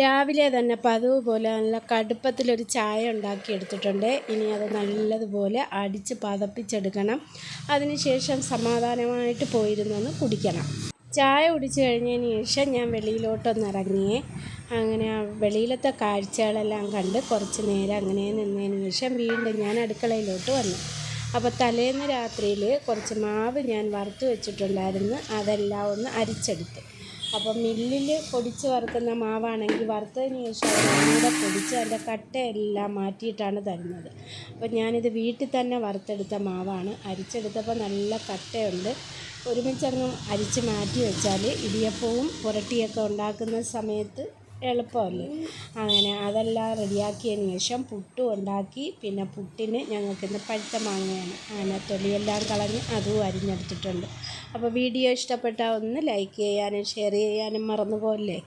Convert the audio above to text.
രാവിലെ തന്നെ പതിവുപോലെ നല്ല കടുപ്പത്തിലൊരു ചായ ഉണ്ടാക്കിയെടുത്തിട്ടുണ്ട്. ഇനി അത് നല്ലതുപോലെ അടിച്ച് പതപ്പിച്ചെടുക്കണം. അതിനുശേഷം സമാധാനമായിട്ട് പോയിരുന്നൊന്ന് കുടിക്കണം. ചായ കുടിച്ച് കഴിഞ്ഞതിന് ശേഷം ഞാൻ വെളിയിലോട്ടൊന്നിറങ്ങിയേ. അങ്ങനെ വെളിയിലത്തെ കാഴ്ചകളെല്ലാം കണ്ട് കുറച്ച് നേരം അങ്ങനെ നിന്നതിന് ശേഷം വീണ്ടും ഞാൻ അടുക്കളയിലോട്ട് വന്നു. അപ്പോൾ തലേന്ന് രാത്രിയിൽ കുറച്ച് മാവ് ഞാൻ വറുത്ത് വെച്ചിട്ടുണ്ടായിരുന്നു. അതെല്ലാം ഒന്ന് അരിച്ചെടുത്ത്. അപ്പോൾ മില്ലിൽ പൊടിച്ച് വറുക്കുന്ന മാവാണെങ്കിൽ വറുത്തതിന് ശേഷം ഒന്നുകൂടെ പൊടിച്ച് അതിൻ്റെ കട്ടയെല്ലാം മാറ്റിയിട്ടാണ് തരുന്നത്. അപ്പോൾ ഞാനിത് വീട്ടിൽ തന്നെ വറുത്തെടുത്ത മാവാണ്. അരിച്ചെടുത്തപ്പോൾ നല്ല കട്ടയുണ്ട്. ഒരുമിച്ചങ്ങ് അരിച്ച് മാറ്റി വെച്ചാൽ ഇടിയപ്പവും പുരട്ടിയൊക്കെ ഉണ്ടാക്കുന്ന സമയത്ത് എളുപ്പമല്ലേ. അങ്ങനെ അതെല്ലാം റെഡിയാക്കിയതിന് ശേഷം പുട്ടും ഉണ്ടാക്കി. പിന്നെ പുട്ടിന് ഞങ്ങൾക്കിന്ന് പഴുത്ത മാങ്ങയാണ്. അങ്ങനെ തൊലിയെല്ലാം കളഞ്ഞ് അതും അരിഞ്ഞെടുത്തിട്ടുണ്ട്. അപ്പോൾ വീഡിയോ ഇഷ്ടപ്പെട്ടാൽ ഒന്ന് ലൈക്ക് ചെയ്യാനും ഷെയർ ചെയ്യാനും മറന്നു പോകല്ലേ.